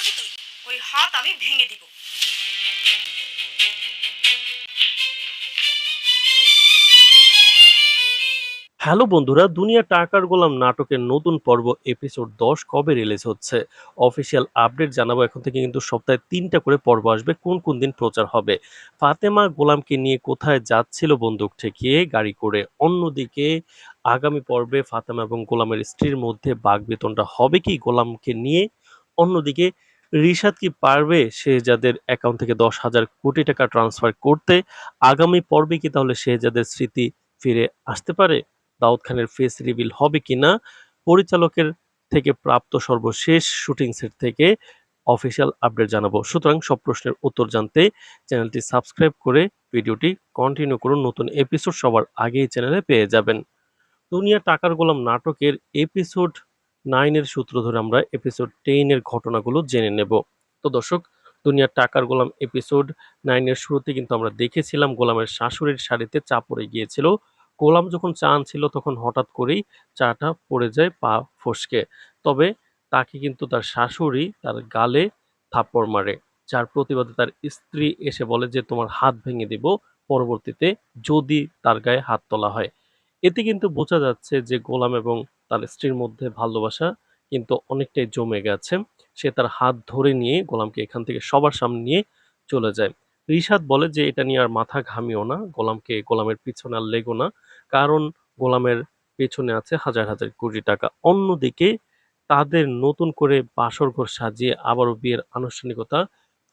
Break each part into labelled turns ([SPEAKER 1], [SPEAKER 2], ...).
[SPEAKER 1] নামাবি তুই, ওই হাত আমি ভেঙে দিব।
[SPEAKER 2] হ্যালো বন্ধুরা, দুনিয়া টাকার গোলাম নাটকের নতুন পর্ব এপিসোড 10 কবে রিলিজ হচ্ছে? অফিসিয়াল আপডেট জানাবো। এখন থেকে কিন্তু সপ্তাহে 3টা করে পর্ব আসবে। কোন কোন দিন প্রচার হবে? ফাতেমা গোলামকে নিয়ে কোথায় যাচ্ছিল বন্দুক ঠেকিয়ে গাড়ি করে? অন্যদিকে আগামী পর্বে ফাতেমা এবং গোলামের স্ত্রীর মধ্যে বাকবিতণ্ডা হবে কি গোলামকে নিয়ে? অন্যদিকে রিশাদ কি পারবে শেহজাদের অ্যাকাউন্ট থেকে 10,000 কোটি টাকা ট্রান্সফার করতে? আগামী পর্বে কি তাহলে শেহজাদের স্মৃতি ফিরে আসতে পারে? দাউদ খানের ফেস রিভিল হবে কিনা? পরিচালকের থেকে প্রাপ্ত সর্বশেষ শুটিং সেট থেকে অফিসিয়াল আপডেট জানাবো। সুতরাং সব প্রশ্নের উত্তর জানতে চ্যানেলটি সাবস্ক্রাইব করে ভিডিওটি কন্টিনিউ করুন। নতুন এপিসোড সবার আগেই চ্যানেলে পেয়ে যাবেন। দুনিয়া টাকার গোলাম নাটকের এপিসোড 9 এর সূত্র ধরে আমরা এপিসোড 10 এর ঘটনাগুলো জেনে নেব। তো দর্শক, দুনিয়ার টাকার গোলাম এপিসোড 9 এর শুরুতে কিন্তু আমরা দেখেছিলাম গোলামের শাশুড়ির শাড়িতে চা পড়ে গিয়েছিল। গোলাম যখন চা আনছিল তখন হঠাৎ করেই চাটা পড়ে যায় পা ফসকে। তবে তাকে কিন্তু তার শাশুড়ি তার গালে থাপ্পড় মারে, যার প্রতিবাদে তার স্ত্রী এসে বলে যে তোমার হাত ভেঙে দিব পরবর্তীতে যদি তার গায়ে হাত তোলা হয়। এতে কিন্তু বোঝা যাচ্ছে যে গোলাম এবং তার স্ত্রীর মধ্যে ভালোবাসা কিন্তু অনেকটাই জমে গেছে। সে তার হাত ধরে নিয়ে গোলামকে এখান থেকে সবার সামনে নিয়ে চলে যায়। রিশাদ বলে যে এটা নিয়ে আর মাথা ঘামিও না, গোলামের পিছনে আর লেগো না, কারণ গোলামের পেছনে আছে হাজার হাজার কোটি টাকা। অন্যদিকে তাদের নতুন করে বাসর ঘর সাজিয়ে আবারও বিয়ের আনুষ্ঠানিকতা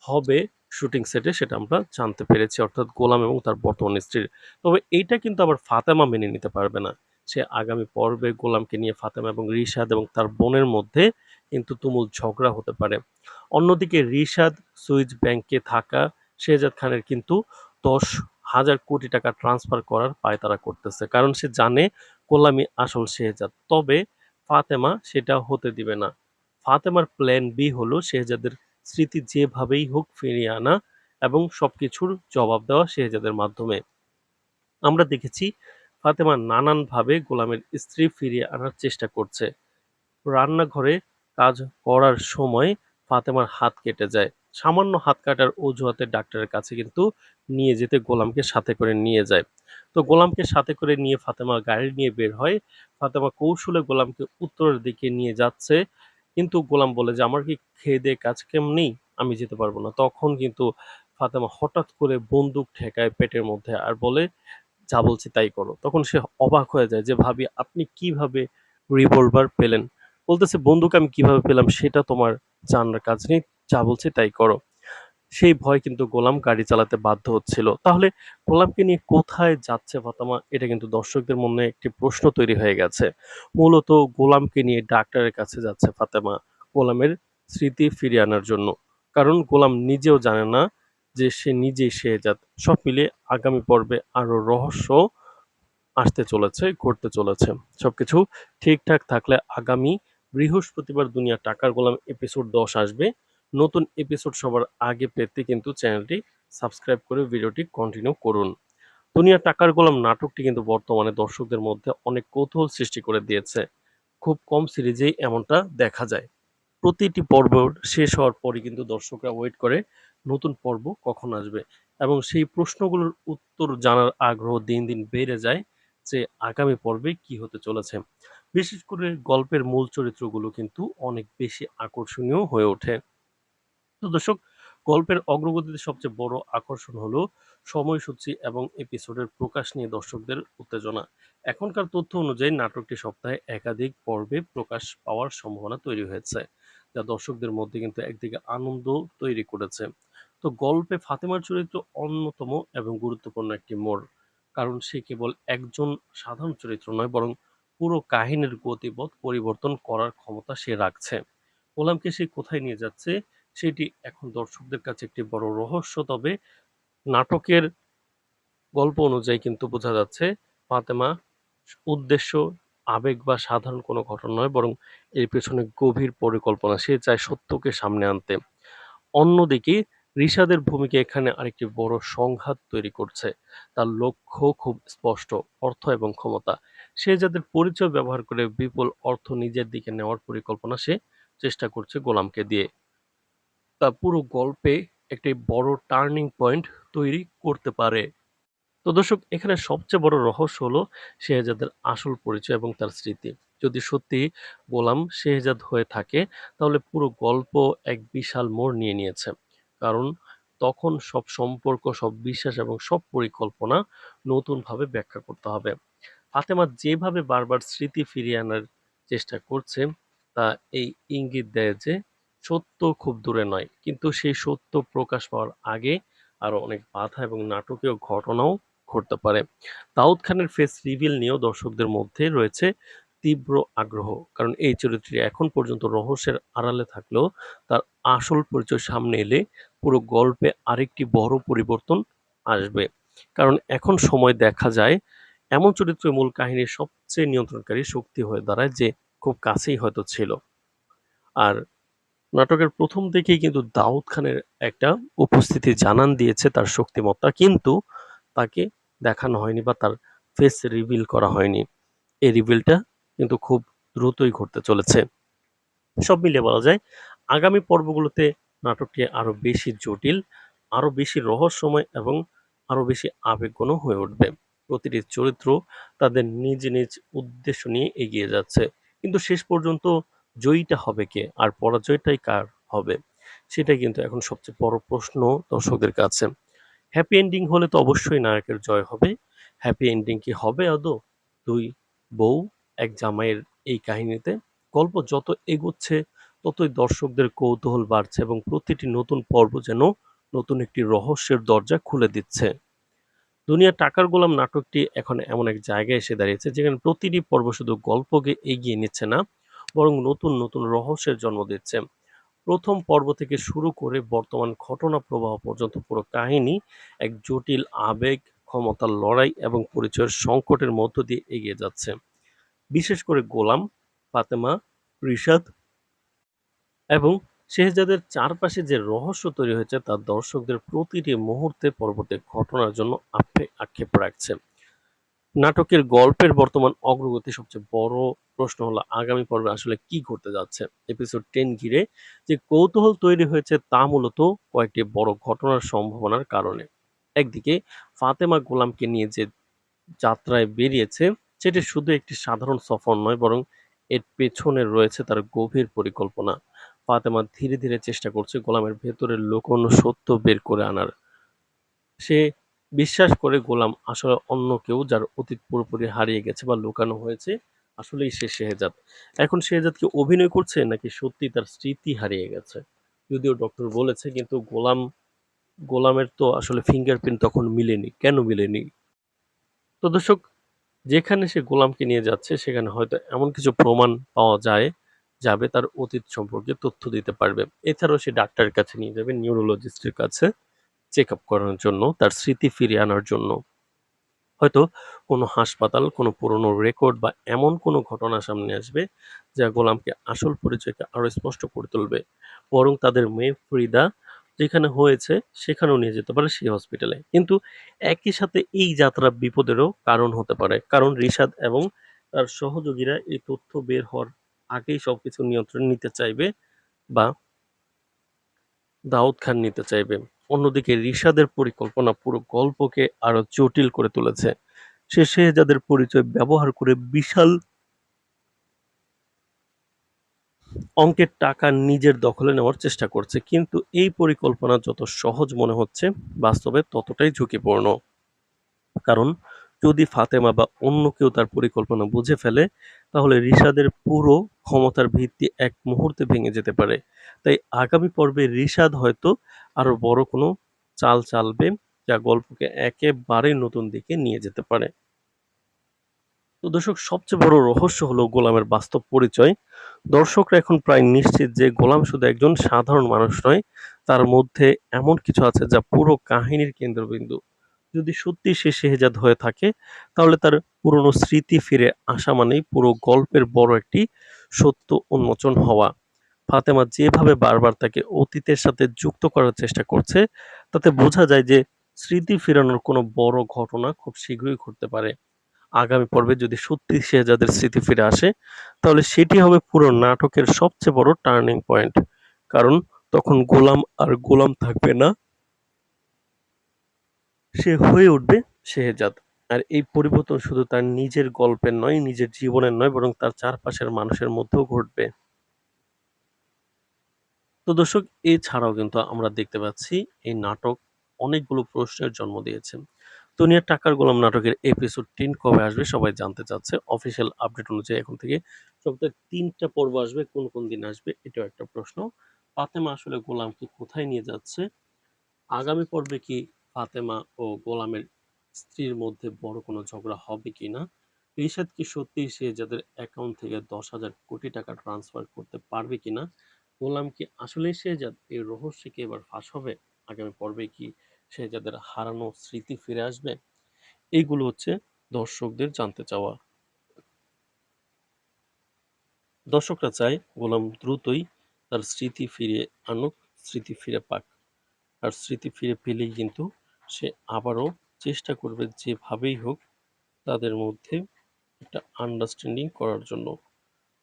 [SPEAKER 2] হবে শুটিং সেটে, সেটা আমরা জানতে পেরেছি, অর্থাৎ গোলাম এবং তার বর্তমান স্ত্রীর। তবে এইটা কিন্তু আবার ফাতেমা মেনে নিতে পারবে না। সে আগামী পর্বে গোলামকে নিয়ে ফাতেমা এবং রিশাদ এবং তার বোনের মধ্যে কিন্তু তুমুল ঝগড়া হতে পারে। অন্যদিকে রিশাদ সুইচ ব্যাংকে থাকা শেহজাদ খানের কিন্তু 10,000 কোটি টাকা ট্রান্সফার করার পায়তারা করতেছে, কারণ সে জানে গোলামি আসল শেহজাদ। তবে ফাতেমা সেটা হতে দিবে না। ফাতেমার প্ল্যান বি হলো শেহজাদের স্মৃতি যেভাবেই হোক ফিরিয়ে আনা এবং সবকিছুর জবাব দেওয়া শেহজাদের মাধ্যমে। আমরা দেখেছি ফাতেমা নানানভাবে গোলামের স্ত্রী ফিরিয়ে আনার চেষ্টা করছে। রান্নাঘরে কাজ করার সময় ফাতেমার হাত কেটে যায়। সামান্য হাত কাটার অজুহাতে ডাক্তারের কাছে কিন্তু নিয়ে যেতে গোলামকে সাথে করে নিয়ে যায়। তো গোলামকে সাথে করে নিয়ে ফাতেমা গাড়ি নিয়ে বের হয়। ফাতেমা কৌশলে গোলামকে উত্তরের দিকে নিয়ে যাচ্ছে, কিন্তু গোলাম বলে যে আমার কি খেয়ে দেয়ে কাজ কেম নেই, আমি যেতে পারবো না। তখন কিন্তু ফাতেমা হঠাৎ করে বন্দুক ঠেকায় পেটের মধ্যে আর বলে যা বলছি তাই করো। তখন সে অবাক হয়ে যায় যে ভাবি আপনি কিভাবে রিভলভার পেলেন? বলতেছে বন্দুক আমি কিভাবে পেলাম সেটা তোমার জানার কাজ নেই, যা বলছি তাই করো। সেই ভয় কিন্তু গোলাম গাড়ি চালাতে বাধ্য হচ্ছিল। তাহলে গোলামকে নিয়ে কোথায় যাচ্ছে ফাতেমা? এটা কিন্তু দর্শকদের মনে একটি প্রশ্ন তৈরি হয়ে গেছে। মূলত গোলামকে নিয়ে ডাক্তারের কাছে যাচ্ছে ফাতেমা, গোলামের স্মৃতি ফিরিয়ে আনার জন্য। কারণ গোলাম নিজেও জানে না যে সে নিজেই শেহজাদ। সব মিলিয়ে আগামী পর্বে আরো রহস্য আসতে চলেছে, ঘটতে চলেছে। সবকিছু ঠিকঠাক থাকলে আগামী বৃহস্পতিবার দুনিয়া টাকার গোলাম এপিসোড 10 আসবে। নতুন এপিসোড সবার আগে পেতে কিন্তু চ্যানেলটি সাবস্ক্রাইব করে ভিডিওটি কন্টিনিউ করুন। দুনিয়া টাকার গোলাম নাটকটি কিন্তু বর্তমানে দর্শকদের মধ্যে অনেক কৌতূহল সৃষ্টি করে দিয়েছে। খুব কম সিরিজেই এমনটা দেখা যায়। প্রতিটি পর্ব শেষ হওয়ার পরই কিন্তু দর্শকরা ওয়েট করে নতুন পর্ব কখন আসবে, এবং সেই প্রশ্নগুলোর উত্তর জানার আগ্রহ দিন দিন বেড়ে যায় যে আগামী পর্বে কি হতে চলেছে। বিশেষ করে গল্পের মূল চরিত্রগুলো কিন্তু অনেক বেশি আকর্ষণীয় হয়ে ওঠে। তো দর্শক, গল্পের অগ্রগতিতে সবচেয়ে বড় আকর্ষণ হলো সময়সূচি এবং এপিসোডের প্রকাশ নিয়ে দর্শকদের উত্তেজনা। এখনকার তথ্য অনুযায়ী নাটকটি সপ্তাহে একাধিক পর্বে প্রকাশ পাওয়ার সম্ভাবনা তৈরি হয়েছে, যা দর্শকদের মধ্যে কিন্তু একদিকে আনন্দ তৈরি করেছে। তো গল্পে ফাতেমার চরিত্র অন্যতম এবং গুরুত্বপূর্ণ একটি মোড়, কারণ সে কেবল একজন সাধারণ চরিত্র নয়, বরং পুরো কাহিনীর গতিপথ পরিবর্তন করার ক্ষমতা সে রাখছে। গোলামকে সে কোথায় নিয়ে যাচ্ছে সেটি এখন দর্শকদের কাছে একটি বড় রহস্য। তবে নাটকের গল্প অনুযায়ী কিন্তু বোঝা যাচ্ছে ফাতেমা উদ্দেশ্য আবেগ বা সাধারণ কোনো ঘটনা নয়, বরং এর পেছনে গভীর পরিকল্পনা। সে চায় সত্যকে সামনে আনতে। অন্যদিকে রিশাদের ভূমিকা এখানে আরেকটি বড় সংঘাত তৈরি করছে। তার লক্ষ্য খুব স্পষ্ট, অর্থ এবং ক্ষমতা। সে যাদের পরিচয় ব্যবহার করে বিপুল অর্থ নিজের দিকে নেওয়ার পরিকল্পনা সে চেষ্টা করছে গোলামকে দিয়ে। তা পুরো গল্পে একটি বড় টার্নিং পয়েন্ট তৈরি করতে পারে। তো দর্শক, এখানে সবচেয়ে বড় রহস্য হলো শেহজাদের আসল পরিচয় এবং তার স্মৃতি। যদি সত্যি গোলাম শেহজাদ হয়ে থাকে, তাহলে পুরো গল্প এক বিশাল মোড় নিয়ে নিয়েছে। কারণ তখন সব সম্পর্ক, সব বিশ্বাস এবং সব পরিকল্পনা নতুনভাবে ব্যাখ্যা করতে হবে। ফাতেমা যেভাবে বারবার স্মৃতি ফিরিয়ে আনার চেষ্টা করছে, তা এই ইঙ্গিত দেয় যে সত্য খুব দূরে নয়, কিন্তু সেই সত্য প্রকাশ পাওয়ার আগে আরো অনেক বাধা এবং নাটকীয় ঘটনাও ঘটতে পারে। দাউদ খানের ফেস রিভিল নিয়েও দর্শকদের মধ্যে রয়েছে তীব্র আগ্রহ, কারণ এই চরিত্রটি এখন পর্যন্ত রহস্যের আড়ালে থাকলেও তার আসল পরিচয় সামনে এলে পুরো গল্পে আরেকটি বড় পরিবর্তন আসবে। কারণ এখন সময় দেখা যায় এমন চরিত্র মূল কাহিনীর সবচেয়ে নিয়ন্ত্রণকারী শক্তি হয়ে দাঁড়ায়, যে খুব কাছেই হয়তো ছিল। আর নাটকের প্রথম দিকেই কিন্তু দাউদ খানের একটা উপস্থিতি জানান দিয়েছে তার শক্তিমত্তা, কিন্তু তাকে দেখানো হয়নি বা তার ফেস রিভিল করা হয়নি। এই রিভিলটা কিন্তু খুব দ্রুতই ঘটতে চলেছে। সব মিলিয়ে বলা যায় আগামী পর্বগুলোতে নাটকটি আরো বেশি জটিল, আরো বেশি রহস্যময় এবং আরো বেশি আবেগঘন হয়ে উঠবে। প্রতিটি চরিত্র তাদের নিজ নিজ উদ্দেশ্য নিয়ে এগিয়ে যাচ্ছে, কিন্তু শেষ পর্যন্ত জয়ীটা হবে কে আর পরাজয়টাই কার হবে, সেটাই কিন্তু এখন সবচেয়ে বড় প্রশ্ন দর্শকদের কাছে। হ্যাপি এন্ডিং হলে তো অবশ্যই নায়কের জয় হবে। হ্যাপি এন্ডিং কি হবে আদৌ দুই বউ এক জামাইয়ের এই কাহিনীতে? গল্প যত এগোচ্ছে, ততই দর্শকদের কৌতূহল বাড়ছে এবং প্রতিটি নতুন পর্ব যেন নতুন একটি রহস্যের দরজা খুলে দিচ্ছে। দুনিয়া টাকার গোলাম নাটকটি এখন এমন এক জায়গায় এসে দাঁড়িয়েছে, যেখানে প্রতিটি পর্ব শুধু গল্পকে এগিয়ে নিচ্ছে না, বরং নতুন নতুন রহস্যের জন্ম দিচ্ছে। প্রথম পর্ব থেকে শুরু করে বর্তমান ঘটনা প্রবাহ পর্যন্ত পুরো কাহিনী এক জটিল আবেগ, ক্ষমতার লড়াই এবং পরিচয়ের সংকটের মধ্য দিয়ে এগিয়ে যাচ্ছে। বিশেষ করে গোলাম, ফাতেমা, রিশাদ এবং শেহজাদের চারপাশে যে রহস্য তৈরি হয়েছে, তা দর্শকদের প্রতিটি মুহূর্তে পরবর্তী ঘটনার জন্য আক্ষেপ রাখছে। নাটকের গল্পের বর্তমান অগ্রগতি সবচেয়ে বড় প্রশ্ন হলো আগামী পর্বে আসলে কি ঘটতে যাচ্ছে। এপিসোড 10 ঘিরে যে কৌতূহল তৈরি হয়েছে, তা মূলত কয়েকটি বড় ঘটনার সম্ভাবনার কারণে। একদিকে ফাতেমা গোলামকে নিয়ে যে যাত্রায় বেরিয়েছে, সেটি শুধু একটি সাধারণ সফর নয়, বরং এর পেছনে রয়েছে তার গভীর পরিকল্পনা। ফাতেমা ধীরে ধীরে চেষ্টা করছে গোলামের ভেতরের লুকোনো সত্য বের করে আনার। সে বিশ্বাস করে গোলাম আসলে অন্য কেউ, যার অতীত পুরোপুরি হারিয়ে গেছে বা লুকানো হয়েছে। আসলেই সে শেহজাদ। এখন শেহজাদ কি অভিনয় করছে, নাকি সত্যি তার স্মৃতি হারিয়ে গেছে? যদিও ডক্টর বলেছে, কিন্তু গোলামের তো আসলে ফিঙ্গারপ্রিন্ট তখন মিলেনি। কেন মিলেনি? তো দর্শক, যেখানে সে গোলামকে নিয়ে যাচ্ছে, সেখানে হয়তো এমন কিছু প্রমাণ পাওয়া যাবে তার অতীত সম্পর্কে তথ্য দিতে পারবে। এছাড়াও সে ডাক্তারের কাছে নিয়ে যাবে, নিউরোলজিস্টের কাছে চেক আপ করানোর জন্য, তার স্মৃতি ফিরিয়ে আনার জন্য। হয়তো কোনো হাসপাতাল, কোনো পুরনো রেকর্ড বা এমন কোনো ঘটনা সামনে আসবে, যা গোলামকে আসল পরিচয়কে আরো স্পষ্ট করে তুলবে। বরং তাদের মেয়ে ফ্রিদা যেখানে হয়েছে, সেখানেও নিয়ে যেতে পারে সেই হসপিটালে। কিন্তু একই সাথে এই যাত্রা বিপদেরও কারণ হতে পারে, কারণ রিশাদ এবং তার সহযোগীরা এই তথ্য বের হওয়ার আগেই সবকিছু নিয়ন্ত্রণ নিতে চাইবে, বা দাউদ খান নিতে চাইবে। অন্যদিকে রিশাদের পরিকল্পনা পুরো গল্পকে আরো জটিল করে তুলেছে। সে শেহজাদের পরিচয় ব্যবহার করে বিশাল অঙ্কের টাকা নিজের দখলে নেওয়ার চেষ্টা করছে, কিন্তু এই পরিকল্পনা যত সহজ মনে হচ্ছে, বাস্তবে ততটাই ঝুঁকিপূর্ণ। কারণ যদি ফাতেমা বা অন্য কেউ তার পরিকল্পনা বুঝে ফেলে, তাহলে রিশাদের পুরো ক্ষমতার ভিত্তি এক মুহূর্তে ভেঙে যেতে পারে। তাই আগামী পর্বে রিশাদ হয়তো আরো বড় কোনো চাল চালবে, যা গল্পকে একেবারে নতুন দিকে নিয়ে যেতে পারে। তো দর্শক, সবচেয়ে বড় রহস্য হলো গোলামের বাস্তব পরিচয়। দর্শকরা এখন প্রায় নিশ্চিত যে গোলাম শুধু একজন সাধারণ মানুষ নয়, তার মধ্যে এমন কিছু আছে যা পুরো কাহিনীর কেন্দ্রবিন্দু। যদি সত্যি সে শেহজাদ হয়ে থাকে, তাহলে তার পুরনো স্মৃতি ফিরে আসা মানেই পুরো গল্পের বড় একটি সত্য উন্মোচন হওয়া। ফাতেমা যেভাবে বারবার তাকে অতীতের সাথে যুক্ত করার চেষ্টা করছে, তাতে বোঝা যায় যে স্মৃতি ফেরানোর কোনো বড় ঘটনা খুব শীঘ্রই ঘটতে পারে। আগামী পর্বে যদি সত্যি শেহজাদের স্মৃতি ফিরে আসে, তাহলে সেটি হবে পুরো নাটকের সবচেয়ে বড় টার্নিং পয়েন্ট। কারণ তখন গোলাম আর গোলাম থাকবে না, সে হয়ে উঠবে শেহজাদ। আর এই পরিবর্তন শুধু তার নিজের গল্পের নয়, নিজের জীবনের নয়, বরং তার চারপাশের মানুষের মধ্যেও ঘটবে। তো দর্শক, এছাড়াও কিন্তু আমরা দেখতে পাচ্ছি এই নাটক অনেকগুলো প্রশ্নের জন্ম দিয়েছে। দুনিয়ার টাকার গোলাম নাটকের এপিসোড 10 কবে আসবে সবাই জানতে চাচ্ছে। অফিসিয়াল আপডেট অনুযায়ী এখন থেকে সপ্তাহে 3টা পর্ব আসবে। কোন কোন দিন আসবে এটাও একটা প্রশ্ন। ফাতেমা আসলে গোলামকে কোথায় নিয়ে যাচ্ছে? আগামী পর্বে কি ফাতেমা ও গোলামের স্ত্রীর মধ্যে বড় কোনো ঝগড়া হবে কিনা? রিশাদ কি সত্যিই শেহজাদের অ্যাকাউন্ট থেকে 10,000 কোটি টাকা ট্রান্সফার করতে পারবে কিনা? গোলাম কি আসলেই শেহজাদ? এই রহস্য কি এবার ফাঁস হবে? আগামী পর্বে কি শেহজাদের হারানো স্মৃতি ফিরে আসবে? এইগুলো হচ্ছে দর্শকদের জানতে চাওয়া। দর্শকরা চায় গোলাম দ্রুতই তার স্মৃতি ফিরিয়ে আনুক, স্মৃতি ফিরে পাক। আর স্মৃতি ফিরে পেলেই কিন্তু সে আবারও চেষ্টা করবে যেভাবেই হোক তাদের মধ্যে একটা আন্ডারস্ট্যান্ডিং করার জন্য।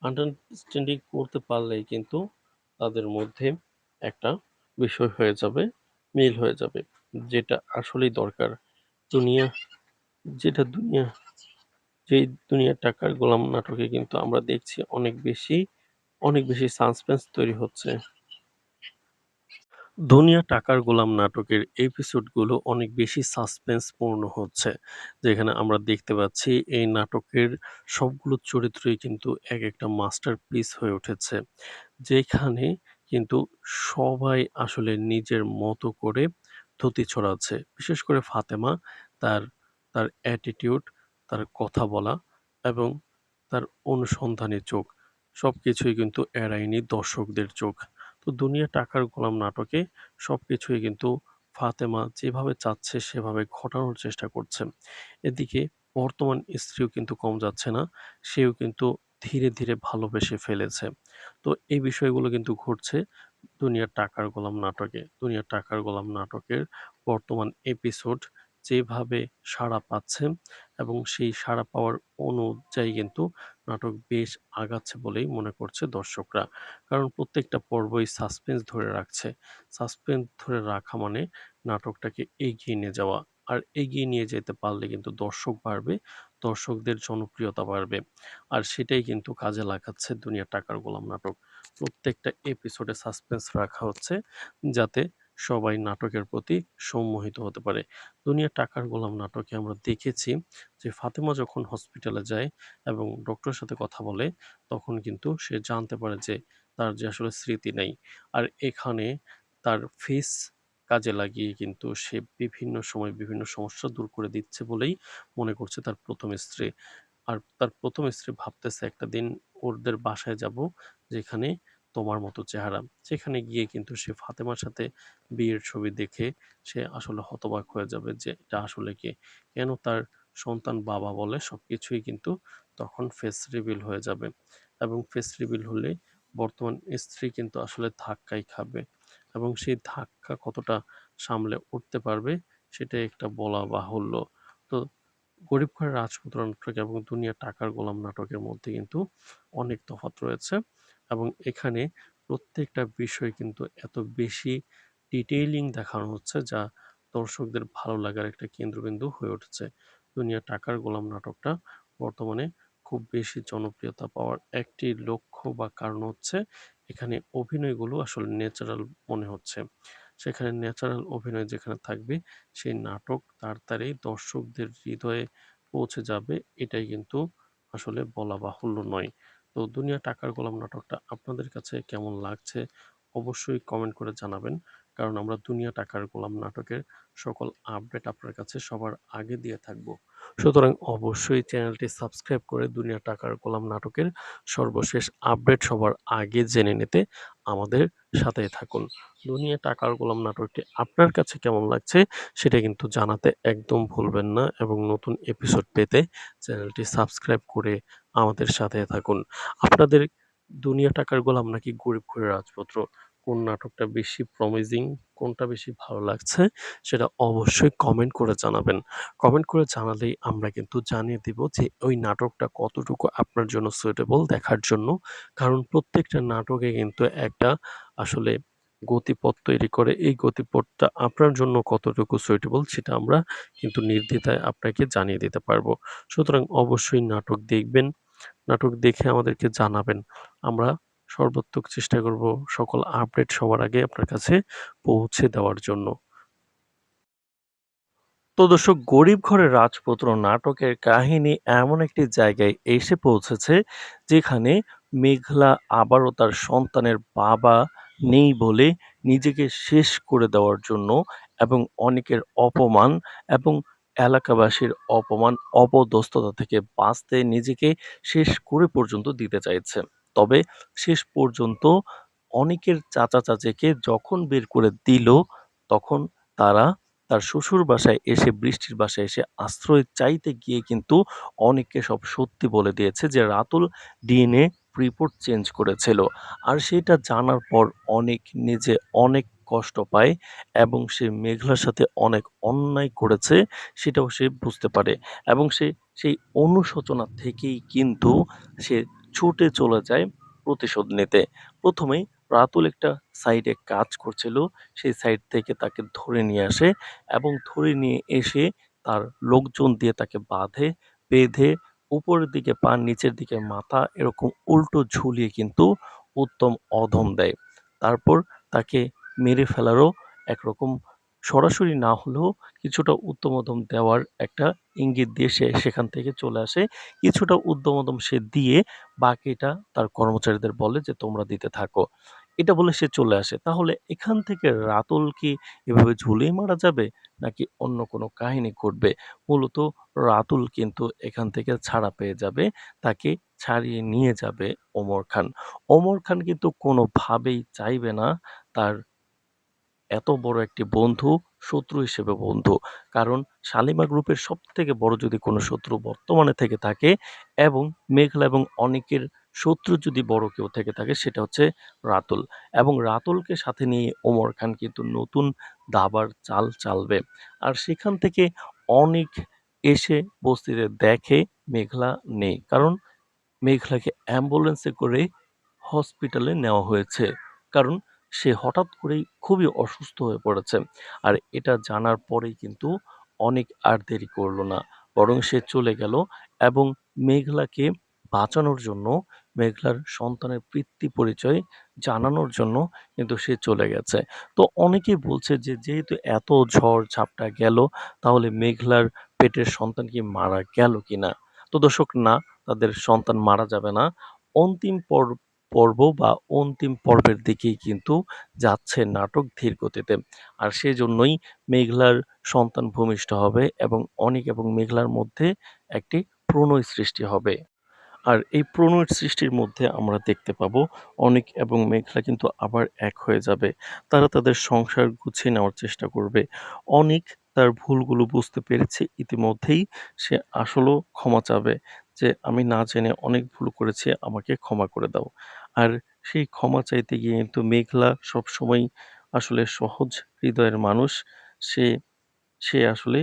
[SPEAKER 2] আন্ডারস্ট্যান্ডিং করতে পারলেই কিন্তু তাদের মধ্যে একটা বিষয় হয়ে যাবে, মিল হয়ে যাবে। যেটা আসলেই দরকার। দুনিয়া যেটা দুনিয়া যেই দুনিয়ার টাকার গোলাম নাটকে কিন্তু আমরা দেখছি অনেক বেশি সাসপেন্স তৈরি হচ্ছে। দুনিয়া টাকার গোলাম নাটকের এপিসোডগুলো অনেক বেশি সাসপেন্সপূর্ণ হচ্ছে। যেখানে আমরা দেখতে পাচ্ছি এই নাটকের সবগুলো চরিত্রই কিন্তু একেকটা মাস্টারপিস হয়ে উঠেছে। যেখানে কিন্তু সবাই আসলে নিজের মতো করে থুতু ছড়াচ্ছে। বিশেষ করে ফাতেমা তার তার অ্যাটিটিউড, তার কথা বলা এবং তার অনুসন্ধানী চোখ সবকিছুই কিন্তু এড়ায়নি দর্শকদের চোখ। তো দুনিয়া টাকার গোলাম নাটকে সবকিছুই কিন্তু ফাতেমা যেভাবে চাচ্ছে সেভাবে ঘটানোর চেষ্টা করছে। এদিকে বর্তমান স্ত্রীও কিন্তু কম যাচ্ছে না। সেও কিন্তু ধীরে, ধীরে ভালোবেসে ফেলেছে। তো এই বিষয়গুলো কিন্তু ঘটছে দুনিয়ার টাকার গোলাম নাটকে। দুনিয়ার টাকার গোলাম নাটকের বর্তমান এপিসোড যেভাবে সাড়া পাচ্ছে এবং সেই সাড়া পাওয়ার অনুযায়ী কিন্তু নাটক বেশ আগাচ্ছে বলেই মনে করছে দর্শকরা। কারণ প্রত্যেকটা পর্বই সাসপেন্স ধরে রাখছে। সাসপেন্স ধরে রাখা মানে নাটকটাকে এগিয়ে নিয়ে যাওয়া। আর এগিয়ে নিয়ে যেতে পারলে কিন্তু দর্শক বাড়বে, দর্শকদের জনপ্রিয়তা বাড়বে। আর সেটাই কিন্তু কাজে লাগাচ্ছে দুনিয়ার টাকার গোলাম নাটক। প্রত্যেকটা এপিসোডে সাসপেন্স রাখা হচ্ছে যাতে সবাই নাটকের প্রতি সম্মোহিত হতে পারে। দুনিয়ার টাকার গোলাম নাটকে আমরা দেখেছি যে ফাতেমা যখন হসপিটালে যায় এবং ডক্টরের সাথে কথা বলে তখন কিন্তু সে জানতে পারে যে তার যে আসলে স্মৃতি নেই। আর এখানে তার ফেস কাজে লাগিয়ে কিন্তু সে বিভিন্ন সময় বিভিন্ন সমস্যা দূর করে দিচ্ছে বলেই মনে করছে তার ১ম স্ত্রী। আর তার ১ম স্ত্রী ভাবতেছে একটা দিন ওদের বাসায় যাব যেখানে তোমার মতো চেহারা। সেখানে গিয়ে কিন্তু সে ফাতেমার সাথে বিয়ের ছবি দেখে সে আসলে হতবাক হয়ে যাবে যে এটা আসলে কে? কেন তার সন্তান বাবা বলে? সবকিছুই কিন্তু তখন ফেস রিভিল হয়ে যাবে। এবং ফেস রিভিল হলে বর্তমান স্ত্রী কিন্তু আসলে ধাক্কাই খাবে। এবং সেই ধাক্কা কতটা সামলে উঠতে পারবে সেটাই একটা বলা বাহুল্য। তো গরিব ঘরের রাজপুত্র নাটক এবং দুনিয়ার টাকার গোলাম নাটকের মধ্যে কিন্তু অনেক তফাৎ রয়েছে এবং এখানে প্রত্যেকটা বিষয় কিন্তু এত বেশি ডিটেইলিং দেখানো হচ্ছে যা দর্শকদের ভালো লাগার একটা কেন্দ্রবিন্দু হয়ে উঠেছে। দুনিয়ার টাকার গোলাম নাটকটা বর্তমানে খুব বেশি জনপ্রিয়তা পাওয়ার একটি লক্ষ্য বা কারণ হচ্ছে এখানে অভিনয়গুলো আসলে ন্যাচারাল মনে হচ্ছে। সেখানে ন্যাচারাল অভিনয় যেখানে থাকবে সেই নাটক তাড়াতাড়ি দর্শকদের হৃদয়ে পৌঁছে যাবে এটাই কিন্তু আসলে বলা বাহুল্য নয়। তো দুনিয়া টাকার গোলাম নাটকটা আপনাদের কাছে কেমন লাগছে অবশ্যই কমেন্ট করে জানাবেন। কারণ আমরা দুনিয়া টাকার গোলাম নাটকের সকল আপডেট আপনার কাছে সবার আগে দিয়ে থাকবো। সুতরাং অবশ্যই চ্যানেলটি সাবস্ক্রাইব করে দুনিয়া টাকার গোলাম নাটকের সর্বশেষ আপডেট সবার আগে জেনে নিতে আমাদের সাথেই থাকুন। দুনিয়া টাকার গোলাম নাটকটি আপনার কাছে কেমন লাগছে সেটা কিন্তু জানাতে একদম ভুলবেন না এবং নতুন এপিসোড পেতে চ্যানেলটি সাবস্ক্রাইব করে আমাদের সাথে থাকুন। আপনাদের দুনিয়া টাকার গোলাম নাকি গরিব ঘরের রাজপুত্র কোন নাটকটা বেশি প্রমিজিং, কোনটা বেশি ভালো লাগছে সেটা অবশ্যই কমেন্ট করে জানাবেন। কমেন্ট করে জানালেই আমরা কিন্তু জানিয়ে দিব যে ওই নাটকটা কতটুকু আপনার জন্য সুইটেবল দেখার জন্য। কারণ প্রত্যেকটা নাটকে কিন্তু একটা আসলে গতিপথ তৈরি করে। এই গতিপথটা আপনার জন্য কতটুকু সুইটেবল সেটা আমরা কিন্তু নির্দ্বিধায় আপনাকে জানিয়ে দিতে পারবো। সুতরাং অবশ্যই নাটক দেখবেন। নাটক দেখে আমাদেরকে জানাবেন। আমরা সর্বাত্মক চেষ্টা করব সকল আপডেট সবার আগে আপনার কাছে পৌঁছে দেওয়ার জন্য। তো দর্শক, গরিব ঘরের রাজপুত্র নাটকের কাহিনী এমন একটি জায়গায় এসে পৌঁছেছে যেখানে মেঘলা আবারও তার সন্তানের বাবা নেই বলে নিজেকে শেষ করে দেওয়ার জন্য এবং অনেকের অপমান এবং এলাকাবাসীর অপমান অপদস্থতা থেকে বাঁচতে নিজেকে শেষ করে পর্যন্ত দিতে চাইছে। তবে শেষ পর্যন্ত অনেকের চাচা চাচিকে যখন বের করে দিল, তখন তারা তার শ্বশুর বাসায় এসে, বৃষ্টির বাসায় এসে আশ্রয় চাইতে গিয়ে কিন্তু অনেককে সব সত্যি বলে দিয়েছে যে রাতুল ডিএনএ রিপোর্ট চেঞ্জ করেছিল। আর সেটা জানার পর অনেক নিজে অনেক কষ্ট পায় এবং সে মেঘলার সাথে অনেক অন্যায় করেছে সেটাও সে বুঝতে পারে এবং সে সেই অনুশোচনা থেকেই কিন্তু সে ছুটে চলে যায় প্রতিশোধ নিতে। প্রথমেই রাতুল একটা সাইডে কাজ করছিল, সেই সাইড থেকে তাকে ধরে নিয়ে আসে এবং ধরে নিয়ে এসে তার লোকজন দিয়ে তাকে বেঁধে উপরের দিকে পা, নিচের দিকে মাথা এরকম উল্টো ঝুলিয়ে কিন্তু উত্তম অধম দেয়। তারপর তাকে মেরে ফেলারও একরকম সরাসরি না হলেও কিছুটা উত্তম অধম দেওয়ার একটা ইঙ্গিত দিয়ে সে সেখান থেকে চলে আসে। কিছুটা উদ্যম অধম সে দিয়ে বাকিটা তার কর্মচারীদের বলে যে তোমরা দিতে থাকো। এটা বলে সে চলে আসে। তাহলে এখান থেকে রাতুল কি এভাবে ঝুলেই মারা যাবে? নাকি অন্য কোনো কাহিনী ঘটবে? মূলত রাতুল কিন্তু এখান থেকে ছাড়া পেয়ে যাবে। তাকে ছাড়িয়ে নিয়ে যাবে ওমর খান। ওমর খান কিন্তু কোনোভাবেই চাইবে না তার এত বড় একটি বন্ধু শত্রু হিসেবে বন্ধু। কারণ শালিমা গ্রুপের সবথেকে বড় যদি কোনো শত্রু বর্তমানে থেকে থাকে এবং মেঘলা এবং অনিকের শত্রু যদি বড় কেউ থেকে থাকে সেটা হচ্ছে রাতুল। এবং রাতুলকে সাথে নিয়ে ওমর খান কিন্তু নতুন দাবার চাল চালবে। আর সেখান থেকে অনিক এসে বস্তিতে দেখে মেঘলা নেই। কারণ মেঘলাকে অ্যাম্বুলেন্সে করে হসপিটালে নেওয়া হয়েছে। কারণ সে হঠাৎ করেই খুবই অসুস্থ হয়ে পড়েছে। আর এটা জানার পরেই কিন্তু অনেক আর দেরি করল না। বরং সে চলে গেল এবং মেঘলাকে বাঁচানোর জন্য, মেঘলার সন্তানের পিতৃ পরিচয় জানানোর জন্য কিন্তু সে চলে গেছে। তো অনেকেই বলছে যে যেহেতু এত ঝড় ঝাপটা গেল, তাহলে মেঘলার পেটের সন্তান কি মারা গেল কিনা? তো দর্শক, না, তাদের সন্তান মারা যাবে না। অন্তিম পর্ব বা অন্তিম পর্বের দিকেই কিন্তু যাচ্ছে নাটক ধীর গতিতে। আর সেজন্যই মেঘলার সন্তান ভূমিষ্ঠ হবে এবং অনিক এবং মেঘলার মধ্যে একটি প্রণয় সৃষ্টি হবে। আর এই প্রণয়ের সৃষ্টির মধ্যে আমরা দেখতে পাবো অনিক এবং মেঘলা কিন্তু আবার এক হয়ে যাবে। তারা তাদের সংসার গুছিয়ে নেওয়ার চেষ্টা করবে। অনিক তার ভুলগুলো বুঝতে পেরেছে ইতিমধ্যেই। সে আসলেও ক্ষমা চাবে যে আমি না জেনে অনেক ভুল করেছি, আমাকে ক্ষমা করে দাও। আর সেই ক্ষমা চাইতে গিয়ে কিন্তু মেঘলা সবসময় আসলে সহজ হৃদয়ের মানুষ। সে সে আসলে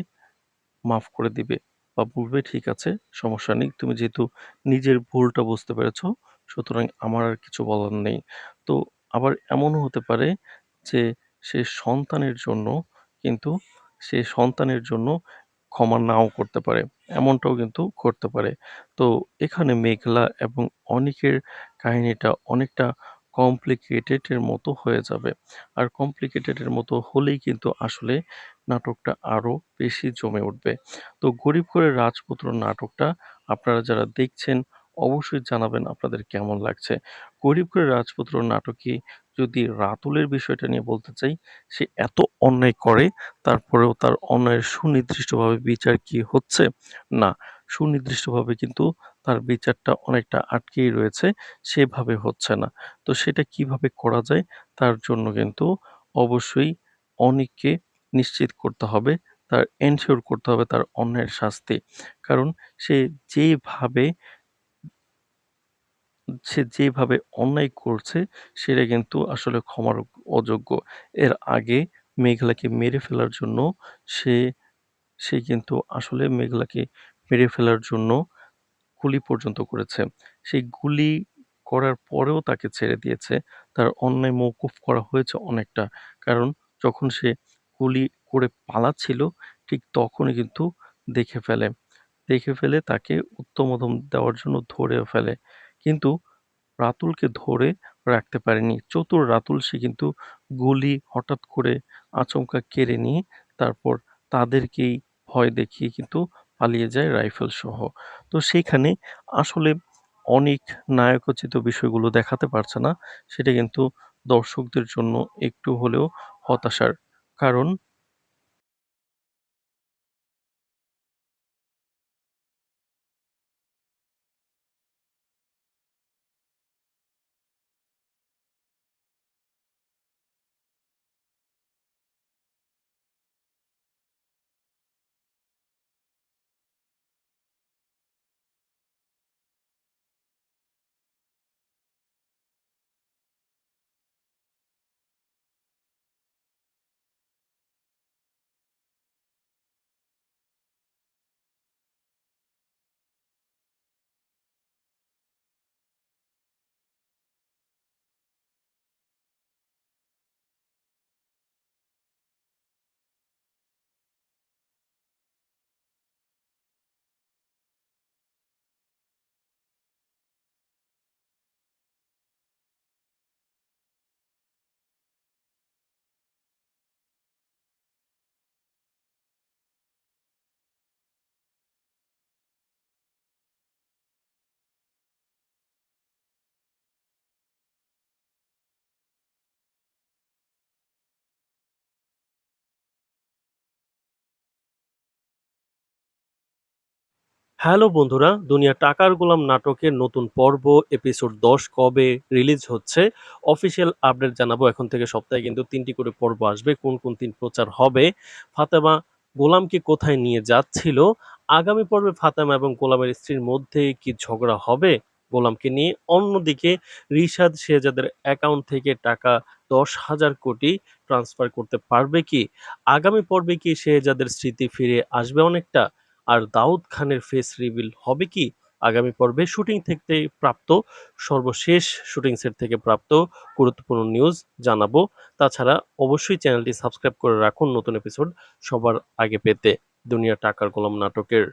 [SPEAKER 2] মাফ করে দিবে বা বলবে, ঠিক আছে, সমস্যা নেই। তুমি যেহেতু নিজের ভুলটা বুঝতে পেরেছো, সুতরাং আমার আর কিছু বলার নেই। তো আবার এমনও হতে পারে যে সে সন্তানের জন্য কিন্তু সে সন্তানের জন্য ক্ষমা নাও করতে পারে। এমনটাও কিন্তু ঘটতে পারে। তো এখানে মেঘলা এবং অনিকের কাহিনীটা অনেকটা কমপ্লিকেটেড এর মতো হয়ে যাবে। আর কমপ্লিকেটেড এর মতো হলেই কিন্তু আসলে নাটকটা আরো বেশি জমে উঠবে। তো গরিব ঘরের রাজপুত্র নাটকটা আপনারা যারা দেখছেন অবশ্যই জানাবেন আপনাদের কেমন লাগছে। গরিব ঘরের রাজপুত্র নাটকে যদি রাতুলের বিষয়টা নিয়ে বলতে চাই, সে এত অন্যায় করে তারপরেও তার অন্যায়ের সুনির্দিষ্টভাবে বিচার কি হচ্ছে? না, সুনির্দিষ্টভাবে কিন্তু তার বিচারটা অনেকটা আটকেই রয়েছে, সেভাবে হচ্ছে না। তো সেটা কিভাবে করা যায় তার জন্য কিন্তু অবশ্যই অনিককে নিশ্চিত করতে হবে, তার এনশিওর করতে হবে তার অন্যায়ের শাস্তি। কারণ সে যেভাবে সে যেভাবে অন্যায় করছে সেটা কিন্তু আসলে ক্ষমার অযোগ্য। এর আগে মেঘলাকে মেরে ফেলার জন্য সে সে কিন্তু আসলে মেঘলাকে মেরে ফেলার জন্য গুলি পর্যন্ত করেছে। সেই গুলি করার পরেও তাকে ছেড়ে দিয়েছে। তার অন্যায় মওকুফ করা হয়েছে অনেকটা। কারণ যখন সে গুলি করে পালাচ্ছিল ঠিক তখনই কিন্তু দেখে ফেলে। দেখে ফেলে তাকে উত্তমধম দেওয়ার জন্য ধরেও ফেলে। কিন্তু রাতুলকে ধরে রাখতে পারেনি। চতুর রাতুল সে কিন্তু গুলি হঠাৎ করে আচমকা কেড়ে নিয়ে তারপর তাদেরকেই ভয় দেখিয়ে কিন্তু পালিয়ে যায় রাইফেল সহ। তো সেইখানে আসলে অনিক নায়কোচিত বিষয়গুলো দেখাতে পারছে না। সেটা কিন্তু দর্শকদের জন্য একটু হলেও হতাশার। কারণ হ্যালো বন্ধুরা, দুনিয়া টাকার গোলাম নাটকের নতুন পর্ব এপিসোড ১০ কবে রিলিজ হচ্ছে? অফিসিয়াল আপডেট জানাবো। এখন থেকে সপ্তাহে কিন্তু ৩টি করে পর্ব আসবে। কোন ৩ প্রচার হবে? ফাতেমা গোলামকে কোথায় নিয়ে যাচ্ছিল? আগামী পর্বে ফাতেমা এবং গোলামের স্ত্রীর মধ্যে কি ঝগড়া হবে গোলামকে নিয়ে? অন্যদিকে রিশাদ শেহজাদের অ্যাকাউন্ট থেকে টাকা ১০,০০০ কোটি ট্রান্সফার করতে পারবে কি? আগামী পর্বে কি শেহজাদের স্মৃতি ফিরে আসবে অনেকটা? আর দাউদ খানের ফেস রিভিল হবে কি? আগামী পর্বে শুটিং থেকে প্রাপ্ত সর্বশেষ শুটিং সেট থেকে প্রাপ্ত গুরুত্বপূর্ণ নিউজ জানাবো। তাছাড়া অবশ্যই চ্যানেলটি সাবস্ক্রাইব করে রাখুন নতুন এপিসোড সবার আগে পেতে দুনিয়া টাকার গোলাম নাটকের।